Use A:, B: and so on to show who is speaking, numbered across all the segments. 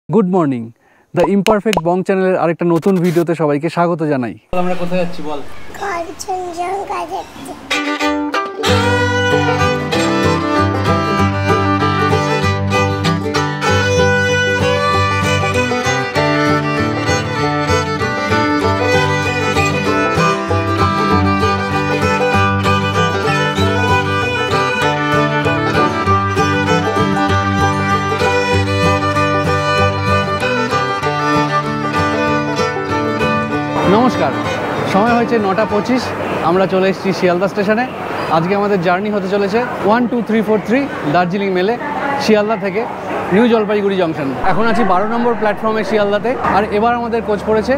A: Good morning, the imperfect বং চ্যানেলের আরেকটা নতুন ভিডিওতে সবাইকে স্বাগত জানাই। আমরা কোথায় যাচ্ছি বল?
B: কাঞ্চনজঙ্ঘা দেখতে।
A: নমস্কার, সময় হয়েছে 9:25। আমরা চলে এসেছি শিয়ালদা স্টেশনে। আজকে আমাদের জার্নি হতে চলেছে 12343 দার্জিলিং মেলে, শিয়ালদা থেকে নিউ জলপাইগুড়ি জংশন। এখন আছি 12 নম্বর প্ল্যাটফর্মে শিয়ালদাতে। আর এবার আমাদের কোচ পড়েছে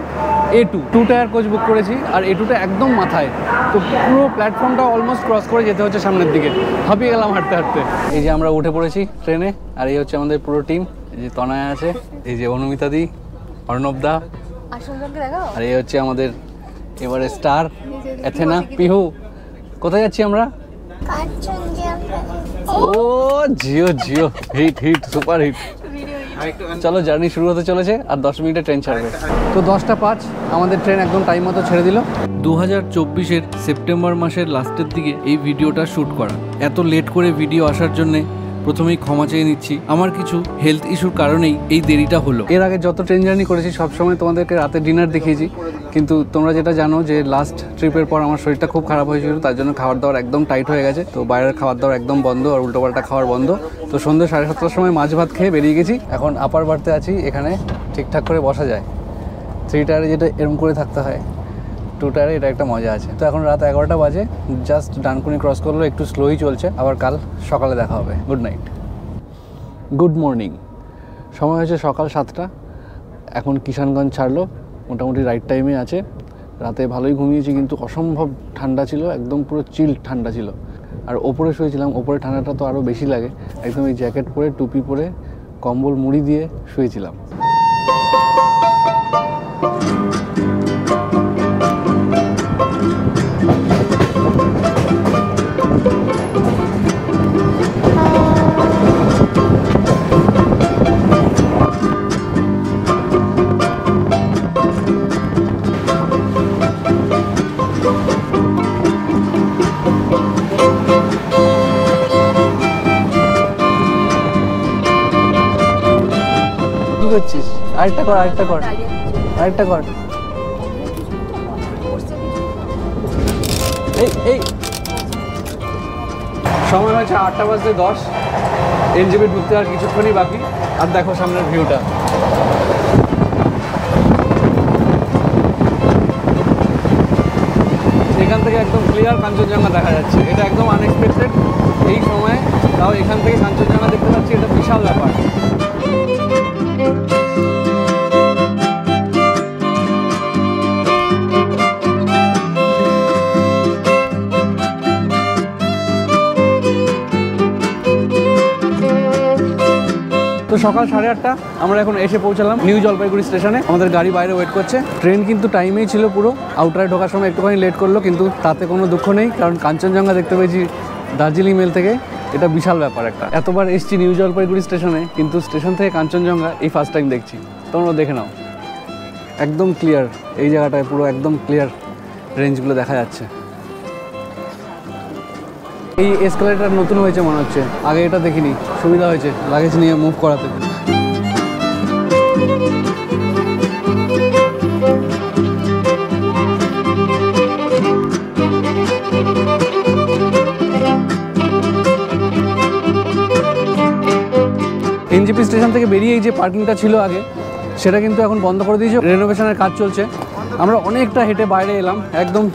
A: A2 টায়ার কোচ বুক করেছি। আর A2টা একদম মাথায়, তো পুরো প্ল্যাটফর্মটা অলমোস্ট ক্রস করে যেতে হচ্ছে সামনের দিকে। হাঁপিয়ে গেলাম হাঁটতে হাঁটতে। এই যে আমরা উঠে পড়েছি ট্রেনে, আর এই হচ্ছে আমাদের পুরো টিম। এই যে তনয়া আছে, এই যে অনুমিতাদি, অর্ণবদা, আর এই হচ্ছে আমাদের এবারে স্টার এথেনা, পিহু। কোথায় যাচ্ছি আমরা? ও জিও জিও, হিট হিট, সুপার হিট। চলো, জার্নি শুরু হতে চলেছে, আর 10 মিনিটে ট্রেন ছাড়বে। তো 10:05 আমাদের ট্রেন একদম টাইম মতো ছেড়ে দিল। 2024-এর সেপ্টেম্বর মাসের লাস্টের দিকে এই ভিডিওটা শ্যুট করা। এত লেট করে ভিডিও আসার জন্যে প্রথমেই ক্ষমা চেয়ে নিচ্ছি। আমার কিছু হেলথ ইস্যুর কারণেই এই দেরিটা হলো। এর আগে যত ট্রেন জার্নি করেছি সবসময় তোমাদেরকে রাতে ডিনার দেখিয়েছি, কিন্তু তোমরা যেটা জানো যে লাস্ট ট্রিপের পর আমার শরীরটা খুব খারাপ হয়েছিল, তার জন্য খাবার দাবার একদম টাইট হয়ে গেছে। তো বাইরের খাবার দাবার একদম বন্ধ, আর উল্টোপাল্টা খাওয়ার বন্ধ। তো সন্ধ্যে 7:30টার সময় মাছ ভাত খেয়ে বেরিয়ে গেছি। এখন আপার বাড়তে আছি, এখানে ঠিকঠাক করে বসা যায়। 3 টায়ারে যেটা এরম করে থাকতে হয়, 2 টায়ারে এটা একটা মজা আছে। তো এখন রাত 11টা বাজে, জাস্ট ডানকুনি ক্রস করলো, একটু স্লোই চলছে। আবার কাল সকালে দেখা হবে। Good night, good morning. সময় হয়েছে সকাল 7টা। এখন কিষানগঞ্জ ছাড়লো, মোটামুটি রাইট টাইমে আছে। রাতে ভালোই ঘুমিয়েছি, কিন্তু অসম্ভব ঠান্ডা ছিল, একদম পুরো চিল ঠান্ডা ছিল। আর ওপরে শুয়েছিলাম, ওপরে ঠান্ডাটা তো আরও বেশি লাগে। একদম এই জ্যাকেট পরে, টুপি পরে, কম্বল মুড়ি দিয়ে শুয়েছিলাম। কি করছিস? আরেকটা কর, আরেকটা কর, আরেকটা কর। এই এই সময় হয়েছে 8:10। এনজেপি ঢুকতে আর কিছুক্ষণই বাকি। আর দেখো সামনের ভিউটা। এখান থেকে একদম ক্লিয়ার কাঞ্চনজঙ্ঘা দেখা যাচ্ছে। এটা একদম আনএক্সপেক্টেড এই সময়ে, তাও এখান থেকে কাঞ্চনজঙ্ঘা দেখতে পাচ্ছি, এটা বিশাল ব্যাপার। তো সকাল 8:30 আমরা এখন এসে পৌঁছালাম নিউ জলপাইগুড়ি স্টেশনে। আমাদের গাড়ি বাইরে ওয়েট করছে। ট্রেন কিন্তু টাইমেই ছিল পুরো। আউটারে ঢোকার সময় একটুখানি লেট করলো, কিন্তু তাতে কোনো দুঃখ নেই, কারণ কাঞ্চনজঙ্ঘা দেখতে পেয়েছি দার্জিলিং মেল থেকে। এটা বিশাল ব্যাপার একটা। এতবার এসছি নিউ জলপাইগুড়ি স্টেশনে, কিন্তু স্টেশন থেকে কাঞ্চনজঙ্ঘা এই ফার্স্ট টাইম দেখছি। তোমরা দেখে নাও, একদম ক্লিয়ার। এই জায়গাটায় পুরো একদম ক্লিয়ার রেঞ্জগুলো দেখা যাচ্ছে। এই এসকালেটার নতুন হয়েছে মনে হচ্ছে, আগে এটা দেখিনি। সুবিধা হয়েছে লাগেজ নিয়ে মুভ করাতে। এনজেপি স্টেশন থেকে বেরিয়ে এই যে পার্কিংটা ছিল আগে, সেটা কিন্তু এখন বন্ধ করে দিয়েছে। রেনোভেশনের কাজ চলছে। আমরা অনেকটা হেঁটে বাইরে এলাম, একদম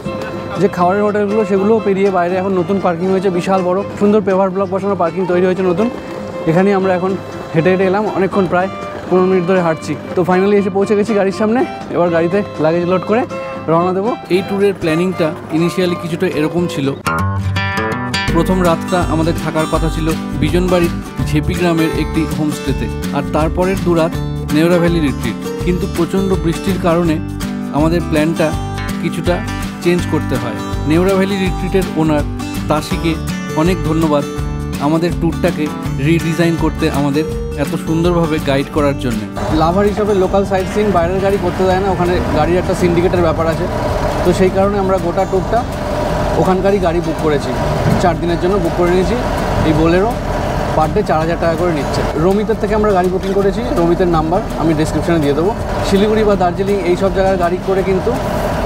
A: যে খাবারের হোটেলগুলো সেগুলোও পেরিয়ে বাইরে এখন নতুন পার্কিং হয়েছে, বিশাল বড় সুন্দর পেভার ব্লক বসানো পার্কিং তৈরি হয়েছে নতুন। এখানেই আমরা এখন হেঁটে হেঁটে এলাম, অনেকক্ষণ প্রায় 15 মিনিট ধরে হাঁটছি। তো ফাইনালি এসে পৌঁছে গেছি গাড়ির সামনে। এবার গাড়িতে লাগেজ লোড করে রওনা দেবো। এই ট্যুরের প্ল্যানিংটা ইনিশিয়ালি কিছুটা এরকম ছিল। প্রথম রাতটা আমাদের থাকার কথা ছিল বিজনবাড়ির ঝেপি গ্রামের একটি হোমস্টেতে, আর তারপরের 2 রাত নেওরা ভ্যালি রিট্রিট। কিন্তু প্রচণ্ড বৃষ্টির কারণে আমাদের প্ল্যানটা কিছুটা চেঞ্জ করতে হয়। নেওরা ভ্যালি রিট্রিটের ওনার তাসিকে অনেক ধন্যবাদ আমাদের ট্যুরটাকে রিডিজাইন করতে, আমাদের এত সুন্দরভাবে গাইড করার জন্য। লাভার হিসাবে লোকাল সাইট সিইং বাইরের গাড়ি করতে দেয় না, ওখানে গাড়ির একটা সিন্ডিকেটের ব্যাপার আছে। তো সেই কারণে আমরা গোটা ট্যুরটা ওখানকারই গাড়ি বুক করেছি, 4 দিনের জন্য বুক করে নিয়েছি। এই বোলেরো পার ডে 4000 টাকা করে নিচ্ছে। রোমিতের থেকে আমরা গাড়ি বুকিং করেছি, রোমিতের নাম্বার আমি ডিসক্রিপশানে দিয়ে দেবো। শিলিগুড়ি বা দার্জিলিং এই সব জায়গায় গাড়ি করে কিন্তু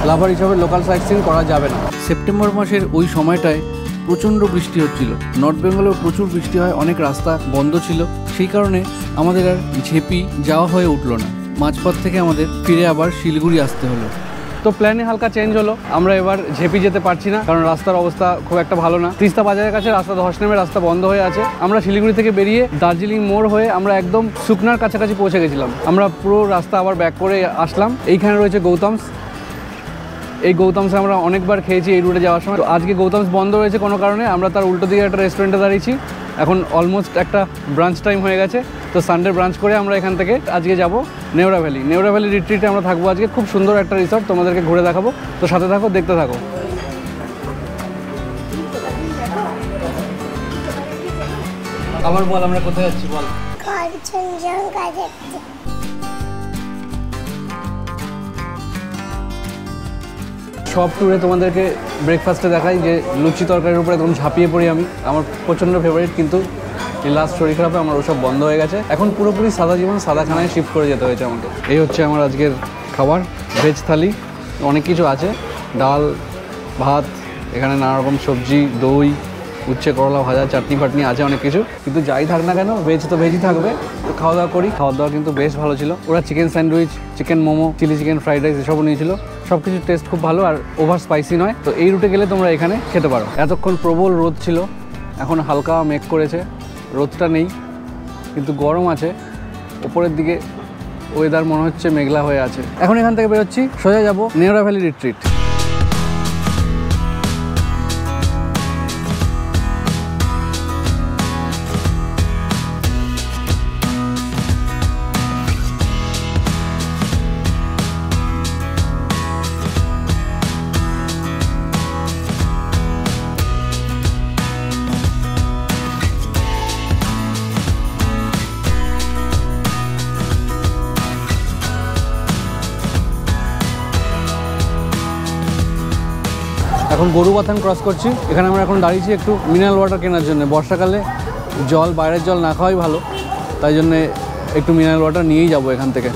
A: লাভার হিসাবে লোকাল সাইট সিইং করা যাবে না। সেপ্টেম্বর মাসের ওই সময়টায় প্রচণ্ড বৃষ্টি হচ্ছিল, নর্থ বেঙ্গলেও প্রচুর বৃষ্টি হয়, অনেক রাস্তা বন্ধ ছিল। সেই কারণে আমাদের আর ঝেপি যাওয়া হয়ে উঠলো না, মাঝপথ থেকে আমাদের ফিরে আবার শিলিগুড়ি আসতে হলো। তো প্ল্যানে হালকা চেঞ্জ হলো, আমরা এবার ঝেপি যেতে পারছি না, কারণ রাস্তার অবস্থা খুব একটা ভালো না। তিস্তা বাজারের কাছে রাস্তা ধস নেমে রাস্তা বন্ধ হয়ে আছে। আমরা শিলিগুড়ি থেকে বেরিয়ে দার্জিলিং মোড় হয়ে আমরা একদম শুকনার কাছাকাছি পৌঁছে গেছিলাম। আমরা পুরো রাস্তা আবার ব্যাক করে আসলাম। এইখানে রয়েছে গৌতমস। এই গৌতমসে আমরা অনেকবার খেয়েছি এই রুটে যাওয়ার সময়। তো আজকে গৌতমস বন্ধ রয়েছে কোনো কারণে, আমরা তার উল্টো দিকে একটা রেস্টুরেন্টে দাঁড়িয়েছি। এখন অলমোস্ট একটা ব্রাঞ্চ টাইম হয়ে গেছে, তো সানডে ব্রাঞ্চ করে আমরা এখান থেকে আজকে যাব নেওড়া ভ্যালি। নেওড়া ভ্যালি রিট্রিটে আমরা থাকবো আজকে। খুব সুন্দর একটা রিসর্ট, তোমাদেরকে ঘুরে দেখাবো। তো সাথে থাকো, দেখতে থাকো। আবার বল, আমরা কোথায় যাচ্ছি বল।
B: কাঞ্চনজঙ্ঘা দেখতে।
A: সব ট্যুরে তোমাদেরকে ব্রেকফাস্টে দেখাই যে লুচি তরকারির উপরে একদম ঝাঁপিয়ে পড়ি আমি, আমার প্রচণ্ড ফেভারিট। কিন্তু এই লাস্ট শরীর খারাপে আমার ওসব বন্ধ হয়ে গেছে। এখন পুরোপুরি সাদা জীবন, সাদা খানায় শিফট করে যেতে হয়েছে আমাকে। এই হচ্ছে আমার আজকের খাবার, ভেজ থালি। অনেক কিছু আছে, ডাল ভাত, এখানে নানা রকম সবজি, দই, উচ্ছে করলা ভাজা, চাটনি ফাটনি আছে অনেক কিছু। কিন্তু যাই থাক না কেন, ভেজ তো ভেজই থাকবে। তো খাওয়া দাওয়া করি। খাওয়া দাওয়া কিন্তু বেশ ভালো ছিল। ওরা chicken sandwich, chicken momo, chilli chicken fried rice এসবও নিয়েছিল। সব কিছু টেস্ট খুব ভালো আর ওভার স্পাইসি নয়। তো এই রুটে গেলে তোমরা এখানে খেতে পারো। এতক্ষণ প্রবল রোদ ছিল, এখন হালকা মেঘ করেছে, রোদটা নেই কিন্তু গরম আছে। ওপরের দিকে ওয়েদার মনে হচ্ছে মেঘলা হয়ে আছে। এখন এখান থেকে বেরোচ্ছি, সোজা যাবো নেওড়া ভ্যালি রিট্রিট। এখন গরুবাথান ক্রস করছি। এখানে আমরা এখন দাঁড়িয়েছি একটু মিনারেল ওয়াটার কেনার জন্য। বর্ষাকালে জল, বাইরের জল না খাওয়াই ভালো, তাই জন্যে একটু মিনারেল ওয়াটার নিয়েই যাবো এখান থেকে।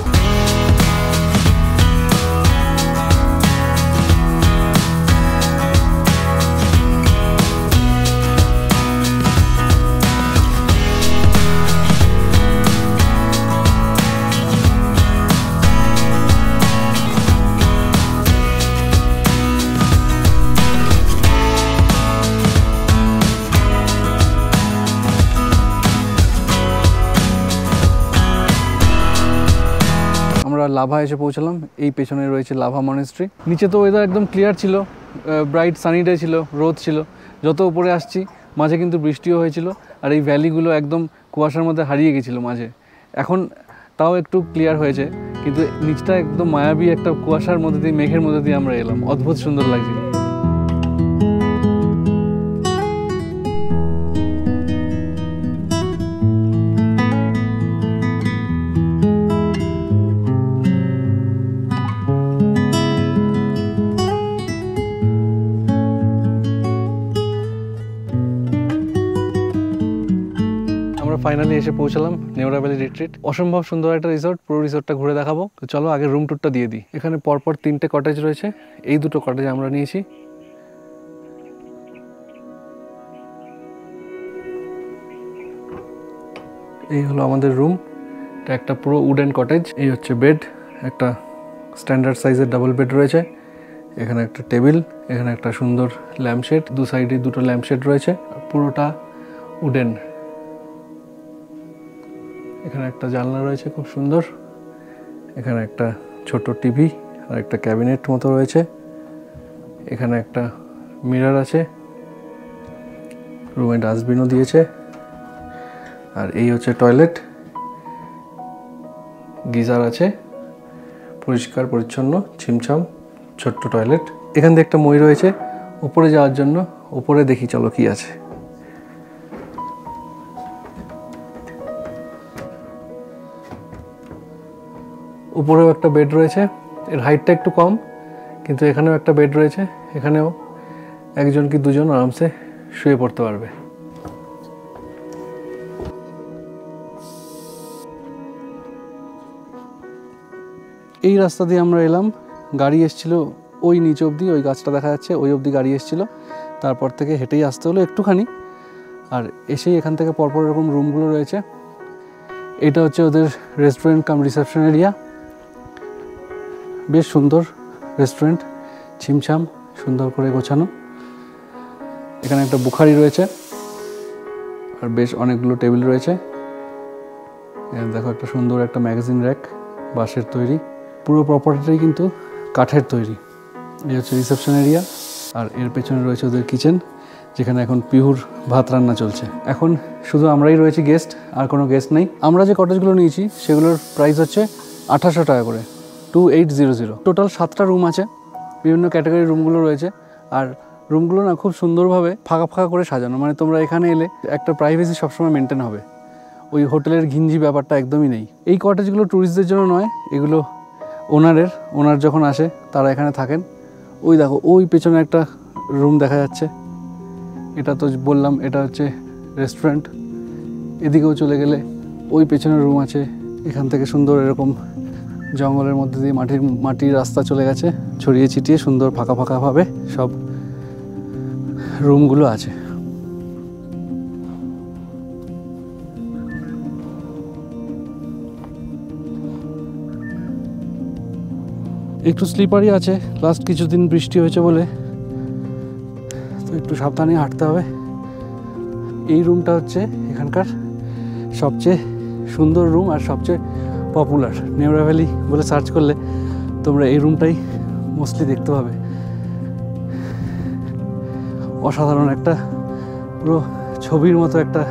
A: লাভা এসে পৌঁছালাম। এই পেছনে রয়েছে লাভা মনেস্ট্রি। নিচে তো ওয়েদার একদম ক্লিয়ার ছিল, ব্রাইট সানি ডে ছিল, রোদ ছিল। যত উপরে আসছি মাঝে কিন্তু বৃষ্টিও হয়েছিল, আর এই ভ্যালিগুলো একদম কুয়াশার মধ্যে হারিয়ে গেছিলো মাঝে। এখন তাও একটু ক্লিয়ার হয়েছে, কিন্তু নিচটা একদম মায়াবী একটা কুয়াশার মধ্যে দিয়ে, মেঘের মধ্যে দিয়ে আমরা এলাম। অদ্ভুত সুন্দর লাগছিল। ফাইনালি এসে পৌঁছালাম নেওড়া ভ্যালি রিট্রিট। অসম্ভব সুন্দর একটা রিসোর্ট, পুরো রিসোর্টটা ঘুরে দেখাবো। তো চলো আগে রুম ট্যুরটা দিয়ে দিই। এখানে পরপর 3টে কটেজ রয়েছে, এই 2টো কটেজ আমরা নিয়েছি। এই হলো আমাদের রুম, এটা একটা পুরো উডেন কটেজ। এই হচ্ছে বেড, একটা স্ট্যান্ডার্ড সাইজের ডাবল বেড রয়েছে। এখানে একটা টেবিল, এখানে একটা সুন্দর ল্যাম্পশেড, 2 সাইডে 2টো ল্যাম্পশেড রয়েছে, পুরোটা উডেন। এখানে একটা জানলা রয়েছে খুব সুন্দর, এখানে একটা ছোট টিভি আর একটা ক্যাবিনেট মতো রয়েছে, এখানে একটা মিরর আছে, রুমে ডাস্টবিনও দিয়েছে। আর এই হচ্ছে টয়লেট, গিজার আছে, পরিষ্কার পরিচ্ছন্ন ছিমছাম ছোট্ট টয়লেট। এখান থেকে একটা মই রয়েছে উপরে যাওয়ার জন্য। উপরে দেখি চলো কি আছে। উপরেও একটা বেড রয়েছে, এর হাইটটা একটু কম, কিন্তু এখানেও একটা বেড রয়েছে, এখানেও একজন কি দুজন আরামসে শুয়ে পড়তে পারবে। এই রাস্তা দিয়ে আমরা এলাম, গাড়ি এসেছিল ওই নিচ অবধি, ওই গাছটা দেখা যাচ্ছে ওই অবধি গাড়ি এসেছিল, তারপর থেকে হেঁটেই আসতে হলো একটুখানি। আর এসেই এখান থেকে পরপর এরকম রুমগুলো রয়েছে। এটা হচ্ছে ওদের রেস্টুরেন্ট কাম রিসেপশন এরিয়া, বেশ সুন্দর রেস্টুরেন্ট, ছিমছাম সুন্দর করে গোছানো। এখানে একটা বুখারি রয়েছে আর বেশ অনেকগুলো টেবিল রয়েছে। দেখো একটা সুন্দর একটা ম্যাগাজিন র্যাক, বাঁশের তৈরি, পুরো প্রপার্টিটাই কিন্তু কাঠের তৈরি। এই হচ্ছে রিসেপশন এরিয়া, আর এর পেছনে রয়েছে ওদের কিচেন, যেখানে এখন পিহুর ভাত রান্না চলছে। এখন শুধু আমরাই রয়েছি গেস্ট, আর কোনো গেস্ট নেই। আমরা যে কটেজগুলো নিয়েছি সেগুলোর প্রাইস হচ্ছে 2800 টাকা করে, 2800। টোটাল 7টা রুম আছে, বিভিন্ন ক্যাটাগরির রুমগুলো রয়েছে। আর রুমগুলো না খুব সুন্দরভাবে ফাঁকা ফাঁকা করে সাজানো, মানে তোমরা এখানে এলে একটা প্রাইভেসি সবসময় মেনটেন হবে, ওই হোটেলের ঘিঞ্জি ব্যাপারটা একদমই নেই। এই কটেজগুলো ট্যুরিস্টদের জন্য নয়, এগুলো ওনার যখন আসে তারা এখানে থাকেন। ওই দেখো ওই পেছনে একটা রুম দেখা যাচ্ছে, এটা তো বললাম এটা হচ্ছে রেস্টুরেন্ট। এদিকেও চলে গেলে ওই পেছনের রুম আছে, এখান থেকে সুন্দর এরকম জঙ্গলের মধ্যে দিয়ে মাটির রাস্তা চলে গেছে, ছড়িয়ে ছিটিয়ে সুন্দর ফাঁকা ফাঁকাভাবে সব রুমগুলো আছে। একটু স্লিপারই আছে, লাস্ট কিছুদিন বৃষ্টি হয়েছে বলে, তো একটু সাবধানে হাঁটতে হবে। এই রুমটা হচ্ছে এখানকার সবচেয়ে সুন্দর রুম আর সবচেয়ে পপুলার। নেওড়া ভ্যালি বলে সার্চ করলে তোমরা এই রুমটাই মোস্টলি দেখতে পাবে। অসাধারণ একটা পুরো ছবির মতো একটা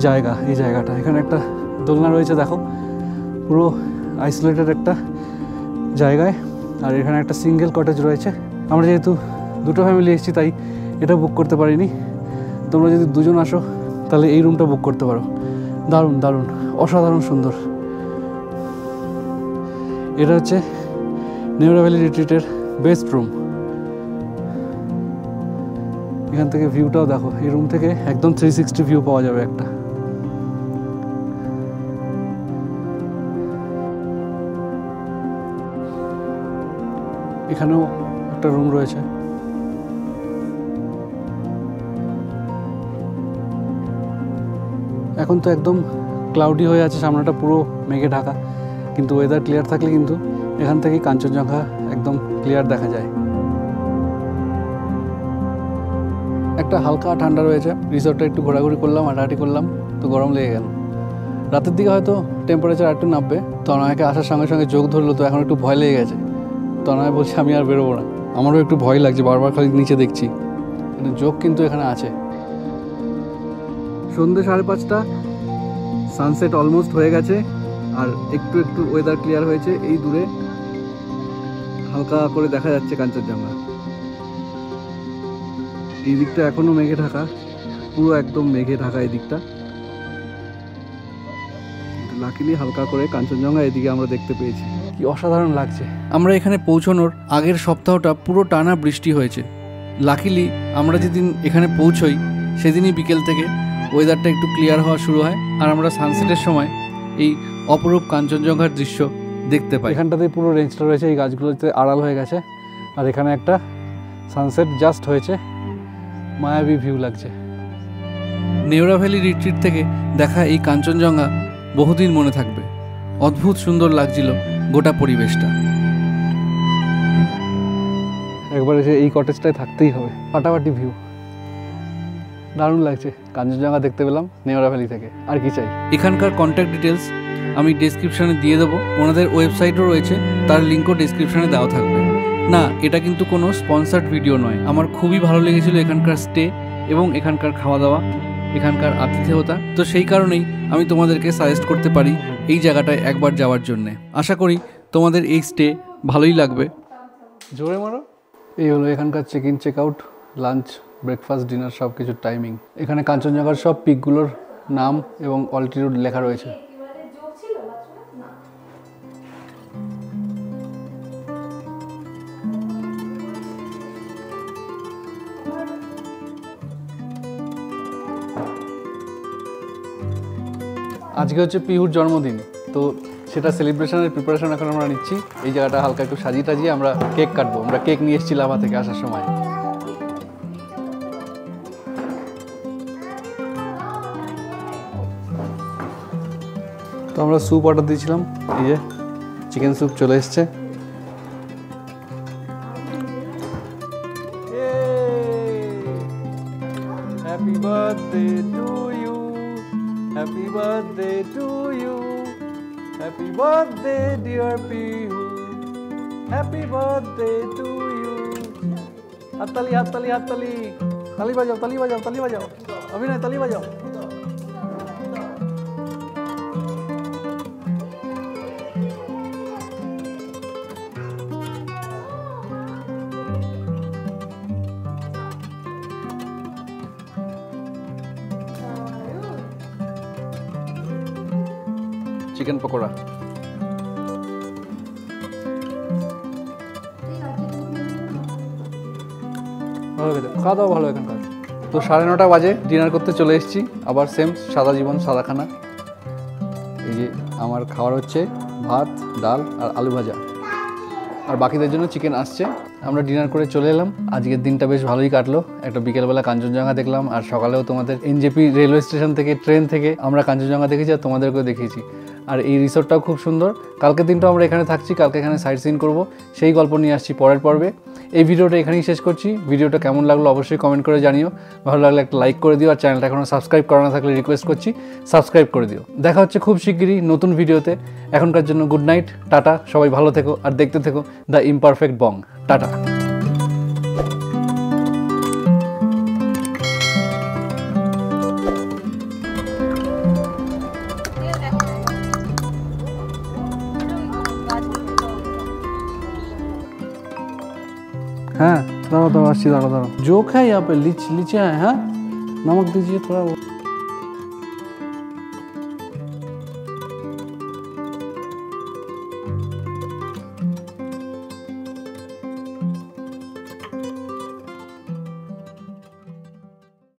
A: জায়গা এই জায়গাটা। এখানে একটা দোলনা রয়েছে দেখো, পুরো আইসোলেটেড একটা জায়গায়। আর এখানে একটা সিঙ্গেল কটেজ রয়েছে। আমরা যেহেতু দুটো ফ্যামিলি এসেছি তাই এটা বুক করতে পারিনি। তোমরা যদি দুজন আসো তাহলে এই রুমটা বুক করতে পারো। দারুণ দারুণ অসাধারণ সুন্দর। এটা হচ্ছে নেওড়া ভ্যালি রিট্রিটের বেস্ট রুম। এখান থেকে ভিউটাও দেখো, এই রুম থেকে একদম 360 ভিউ পাওয়া যাবে একটা। এখানেও একটা রুম রয়েছে। এখন তো একদম ক্লাউডি হয়ে আছে, সামনেটা পুরো মেঘে ঢাকা, কিন্তু ওয়েদার ক্লিয়ার থাকলে কিন্তু এখান থেকেই কাঞ্চনজঙ্ঘা একদম ক্লিয়ার দেখা যায়। একটা হালকা ঠান্ডা রয়েছে, রিসোর্টটা একটু ঘোরাঘুরি করলাম, হাঁটাহাঁটি করলাম, তো গরম লেগে গেল। রাতের দিকে হয়তো টেম্পারেচার একটু নামবে। তনয়কে আসার সঙ্গে সঙ্গে চোখ ধরলো, তো এখন একটু ভয় লেগে গেছে। তনয় বলছে আমি আর বেরোবো না। আমারও একটু ভয় লাগছে, বারবার খালি নিচে দেখছি, চোখ কিন্তু এখানে আছে। সন্ধ্যে 5:30, সানসেট অলমোস্ট হয়ে গেছে, আর একটু একটু ওয়েদার ক্লিয়ার হয়েছে। এই দূরে হালকা করে দেখা যাচ্ছে কাঞ্চনজঙ্ঘা। এই দিকটা এখনো মেঘে ঢাকা, পুরো একদম মেঘে ঢাকা এই দিকটা। লাকিলি হালকা করে কাঞ্চনজঙ্ঘা এদিকে আমরা দেখতে পেয়েছি। কি অসাধারণ লাগছে। আমরা এখানে পৌঁছানোর আগের সপ্তাহটা পুরো টানা বৃষ্টি হয়েছে। লাকিলি আমরা যেদিন এখানে পৌঁছই সেদিনই বিকেল থেকে ওয়েদারটা একটু ক্লিয়ার হওয়া শুরু হয়, আর আমরা সানসেটের সময় এই অপরূপ কাঞ্চনজঙ্ঘার দৃশ্য দেখতে পাই। এখানটাতে পুরো রেঞ্জটা রয়েছে, এই গাছগুলোতে আড়াল হয়ে গেছে, আর এখানে একটা সানসেট জাস্ট হয়েছে, মায়াবী ভিউ লাগছে। নেওড়া ভ্যালি রিট্রিট থেকে দেখা এই কাঞ্চনজঙ্ঘা বহুদিন মনে থাকবে। অদ্ভুত সুন্দর লাগছিল গোটা পরিবেশটা। একবার এসে এই কটেজটায় থাকতেই হবে, ফাটাফাটি ভিউ, দারুণ লাগছে। কাঞ্চনজঙ্ঘা দেখতে পেলাম নেওড়া ভ্যালি থেকে, আর কি চাই। এখানকার কন্ট্যাক্ট ডিটেলস আমি ডেসক্রিপশনে দিয়ে দেবো, ওনাদের ওয়েবসাইটও রয়েছে, তার লিঙ্কও ডেসক্রিপশনে দেওয়া থাকবে। না, এটা কিন্তু কোনো স্পন্সার্ড ভিডিও নয়। আমার খুবই ভালো লেগেছিল এখানকার স্টে এবং এখানকার খাওয়া দাওয়া, এখানকার আতিথেয়তা, তো সেই কারণেই আমি তোমাদেরকে সাজেস্ট করতে পারি এই জায়গাটায় একবার যাওয়ার জন্যে। আশা করি তোমাদের এই স্টে ভালোই লাগবে। জোরে মারো। এই হলো এখানকার check in, check out, lunch, breakfast, dinner সব কিছুর টাইমিং। এখানে কাঞ্চনজঙ্ঘার সব পিকগুলোর নাম এবং অল্টিটিউড লেখা রয়েছে। আজকে হচ্ছে পিহুর জন্মদিন, তো সেটা সেলিব্রেশনের প্রিপারেশন এখন আমরা নিচ্ছি। এই জায়গাটা হালকা একটু সাজিয়ে টাজিয়ে আমরা কেক কাটবো। আমরা কেক নিয়ে এসেছি লাভা থেকে আসার সময়। তো আমরা স্যুপ অর্ডার দিয়েছিলাম, এই যে চিকেন স্যুপ চলে এসছে। Happy birthday to you, happy birthday to you, happy birthday dear Pihu, happy birthday to you. হাততালি হাততালি হাততালি, তালি বাজাও তালি বাজাও তালি বাজাও, অভিনয় তালি বাজাও। চিকেন পকোড়া, ভালো খেতে, খাওয়া দাওয়া ভালো এখানকার। তো 9:30 বাজে, ডিনার করতে চলে এসেছি আবার, সেম সাদা জীবন সাদা খানা। এই যে আমার খাবার হচ্ছে ভাত, ডাল আর আলু ভাজা, আর বাকিদের জন্য চিকেন আসছে। আমরা ডিনার করে চলে এলাম। আজকের দিনটা বেশ ভালোই কাটলো। একটা বিকেলবেলা কাঞ্চনজঙ্ঘা দেখলাম, আর সকালেও তোমাদের এনজেপি রেলওয়ে স্টেশন থেকে ট্রেন থেকে আমরা কাঞ্চনজঙ্ঘা দেখেছি আর তোমাদেরকেও দেখিয়েছি। আর এই রিসোর্টটাও খুব সুন্দর। কালকের দিনটাও আমরা এখানে থাকছি, কালকে এখানে সাইট সিন করবো, সেই গল্প নিয়ে আসছি পরের পর্বে। এই ভিডিওটা এখানেই শেষ করছি। ভিডিওটা কেমন লাগলো অবশ্যই কমেন্ট করে জানিও। ভালো লাগলে একটা লাইক করে দিও, আর চ্যানেলটা এখনও সাবস্ক্রাইব করা না থাকলে রিকোয়েস্ট করছি সাবস্ক্রাইব করে দিও। দেখা হচ্ছে খুব শিগগিরই নতুন ভিডিওতে। এখনকার জন্য গুড নাইট, টাটা, সবাই ভালো থেকো আর দেখতে থেকো দ্য ইমপারফেক্ট বং। টাটা। हाँ दाঁড়াও दाঁড়াও আসছি, दाঁড়ाओ जोक है यहाँ पे, लीची है। हाँ नमक दीजिए थोड़ा।